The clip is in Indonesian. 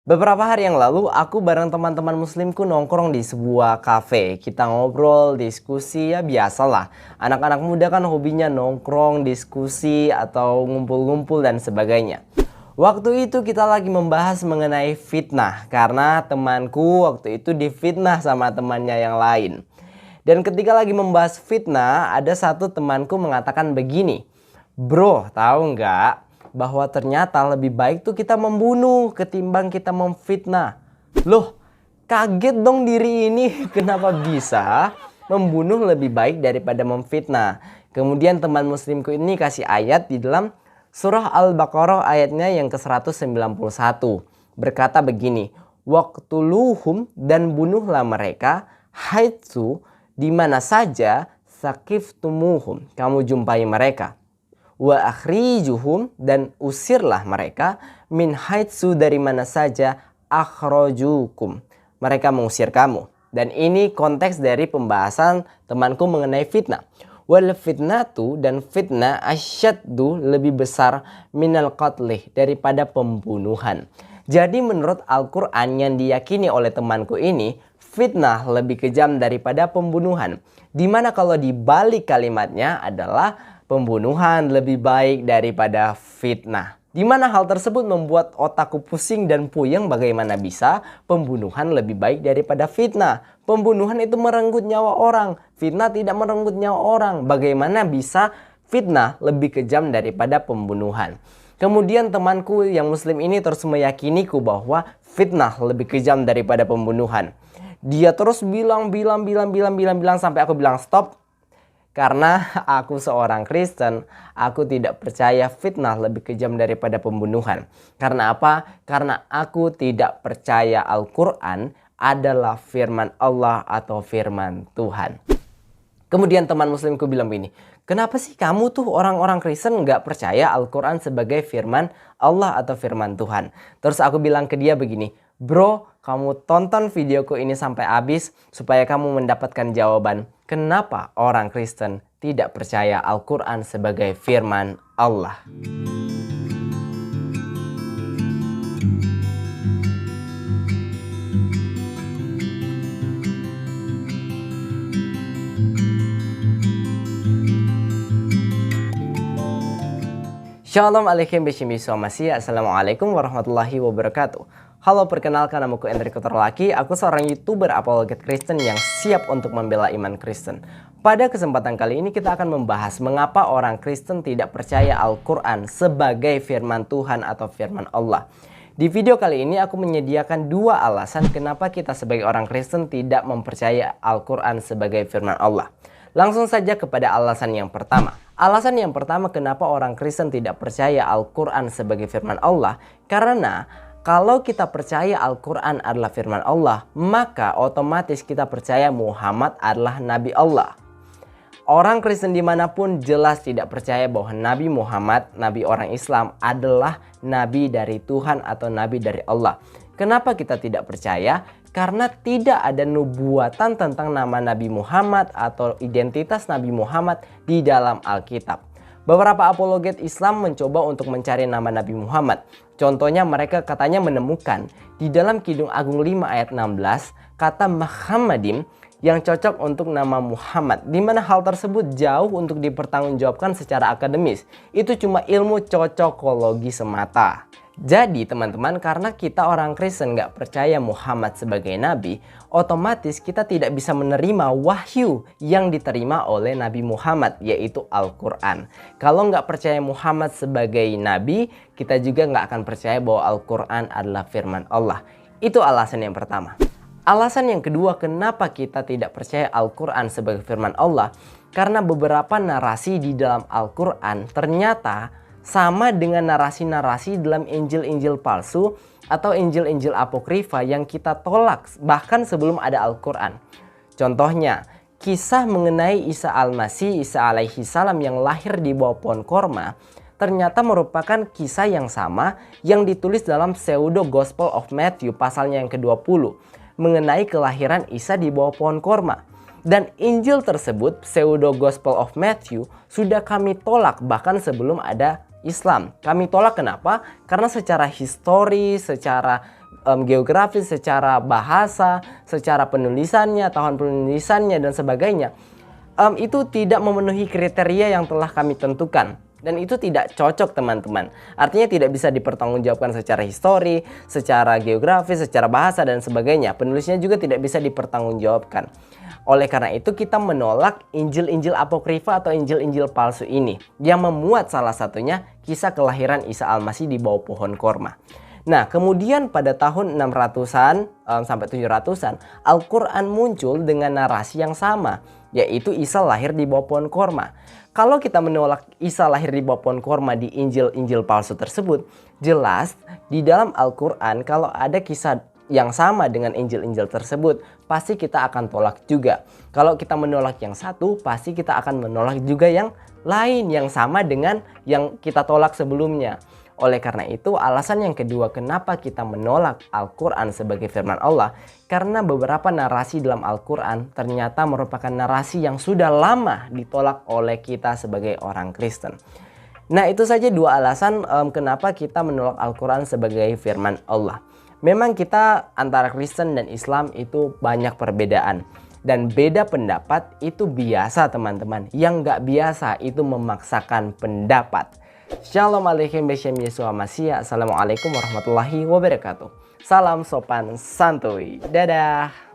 Beberapa hari yang lalu, aku bareng teman-teman muslimku nongkrong di sebuah kafe. Kita ngobrol, diskusi, ya biasalah. Anak-anak muda kan hobinya nongkrong, diskusi, atau ngumpul-ngumpul dan sebagainya. Waktu itu kita lagi membahas mengenai fitnah, karena temanku waktu itu difitnah sama temannya yang lain. Dan ketika lagi membahas fitnah, ada satu temanku mengatakan begini, "Bro, tahu nggak bahwa ternyata lebih baik tuh kita membunuh ketimbang kita memfitnah." Loh, kaget dong diri ini. Kenapa bisa membunuh lebih baik daripada memfitnah? Kemudian teman muslimku ini kasih ayat di dalam surah Al-Baqarah ayatnya yang ke-191. Berkata begini, "Waqtuluhum," dan bunuhlah mereka, "haitsu," di mana saja, "saqiftumuhum," kamu jumpai mereka, "wa akhrijuhum," dan usirlah mereka, "min haitsu," dari mana saja, "akhrajukum," mereka mengusir kamu. Dan ini konteks dari pembahasan temanku mengenai fitnah. Wal fitnatu, dan fitnah, asyaddu, lebih besar, minal qatlih, daripada pembunuhan. Jadi menurut Al-Quran yang diyakini oleh temanku ini, fitnah lebih kejam daripada pembunuhan. Dimana kalau dibalik kalimatnya adalah pembunuhan lebih baik daripada fitnah. Dimana hal tersebut membuat otakku pusing dan puyeng, bagaimana bisa pembunuhan lebih baik daripada fitnah. Pembunuhan itu merenggut nyawa orang, fitnah tidak merenggut nyawa orang. Bagaimana bisa fitnah lebih kejam daripada pembunuhan? Kemudian temanku yang muslim ini terus meyakiniku bahwa fitnah lebih kejam daripada pembunuhan. Dia terus bilang sampai aku bilang stop. Karena aku seorang Kristen, aku tidak percaya fitnah lebih kejam daripada pembunuhan. Karena apa? Karena aku tidak percaya Al-Quran adalah firman Allah atau firman Tuhan. Kemudian teman muslimku bilang begini, "Kenapa sih kamu tuh orang-orang Kristen nggak percaya Al-Quran sebagai firman Allah atau firman Tuhan?" Terus aku bilang ke dia begini, "Bro, kamu tonton videoku ini sampai habis supaya kamu mendapatkan jawaban kenapa orang Kristen tidak percaya Al-Quran sebagai firman Allah." Shalom alaikum bismillahirrahmanirrahim. Assalamualaikum warahmatullahi wabarakatuh. Halo, perkenalkan, namaku Enrico Terlaki. Aku seorang YouTuber apologet Kristen yang siap untuk membela iman Kristen. Pada kesempatan kali ini kita akan membahas mengapa orang Kristen tidak percaya Al-Quran sebagai firman Tuhan atau firman Allah. Di video kali ini aku menyediakan dua alasan kenapa kita sebagai orang Kristen tidak mempercaya Al-Quran sebagai firman Allah. Langsung saja kepada alasan yang pertama. Alasan yang pertama kenapa orang Kristen tidak percaya Al-Quran sebagai firman Allah, karena kalau kita percaya Al-Quran adalah firman Allah, maka otomatis kita percaya Muhammad adalah Nabi Allah. Orang Kristen dimanapun jelas tidak percaya bahwa Nabi Muhammad, Nabi orang Islam, adalah Nabi dari Tuhan atau Nabi dari Allah. Kenapa kita tidak percaya? Karena tidak ada nubuatan tentang nama Nabi Muhammad atau identitas Nabi Muhammad di dalam Alkitab. Beberapa apologet Islam mencoba untuk mencari nama Nabi Muhammad. Contohnya mereka katanya menemukan di dalam Kidung Agung 5 ayat 16 kata Muhammadim yang cocok untuk nama Muhammad. Di mana hal tersebut jauh untuk dipertanggungjawabkan secara akademis. Itu cuma ilmu cocokologi semata. Jadi teman-teman, karena kita orang Kristen nggak percaya Muhammad sebagai Nabi, otomatis kita tidak bisa menerima wahyu yang diterima oleh Nabi Muhammad, yaitu Al-Quran. Kalau nggak percaya Muhammad sebagai Nabi, kita juga nggak akan percaya bahwa Al-Quran adalah firman Allah. Itu alasan yang pertama. Alasan yang kedua kenapa kita tidak percaya Al-Quran sebagai firman Allah, karena beberapa narasi di dalam Al-Quran ternyata sama dengan narasi-narasi dalam Injil-Injil palsu atau Injil-Injil apokrifa yang kita tolak bahkan sebelum ada Al-Quran. Contohnya, kisah mengenai Isa Al-Masih, Isa alaihi salam yang lahir di bawah pohon korma, ternyata merupakan kisah yang sama yang ditulis dalam Pseudo Gospel of Matthew pasalnya yang ke-20 mengenai kelahiran Isa di bawah pohon korma. Dan Injil tersebut, Pseudo Gospel of Matthew, sudah kami tolak bahkan sebelum ada Islam. Kami tolak kenapa? Karena secara histori, secara geografis, secara bahasa, secara penulisannya, tahun penulisannya dan sebagainya, itu tidak memenuhi kriteria yang telah kami tentukan. Dan itu tidak cocok teman-teman. Artinya tidak bisa dipertanggungjawabkan secara histori, secara geografis, secara bahasa dan sebagainya. Penulisnya juga tidak bisa dipertanggungjawabkan. Oleh karena itu kita menolak Injil-Injil apokrifa atau Injil-Injil palsu ini, yang memuat salah satunya kisah kelahiran Isa Al-Masih di bawah pohon korma. Nah, kemudian pada tahun 600-an sampai 700-an, Al-Quran muncul dengan narasi yang sama, yaitu Isa lahir di bawah pohon korma. Kalau kita menolak Isa lahir di bawah pohon korma di Injil-Injil palsu tersebut, jelas di dalam Al-Quran kalau ada kisah yang sama dengan Injil-Injil tersebut, pasti kita akan tolak juga. Kalau kita menolak yang satu, pasti kita akan menolak juga yang lain yang sama dengan yang kita tolak sebelumnya. Oleh karena itu, alasan yang kedua kenapa kita menolak Al-Quran sebagai firman Allah, karena beberapa narasi dalam Al-Quran ternyata merupakan narasi yang sudah lama ditolak oleh kita sebagai orang Kristen. Nah, itu saja dua alasan kenapa kita menolak Al-Quran sebagai firman Allah. Memang kita antara Kristen dan Islam itu banyak perbedaan. Dan beda pendapat itu biasa teman-teman. Yang nggak biasa itu memaksakan pendapat. Shalom alaikum Beshem Yesua Masih. Assalamualaikum warahmatullahi wabarakatuh. Salam sopan santuy. Dadah.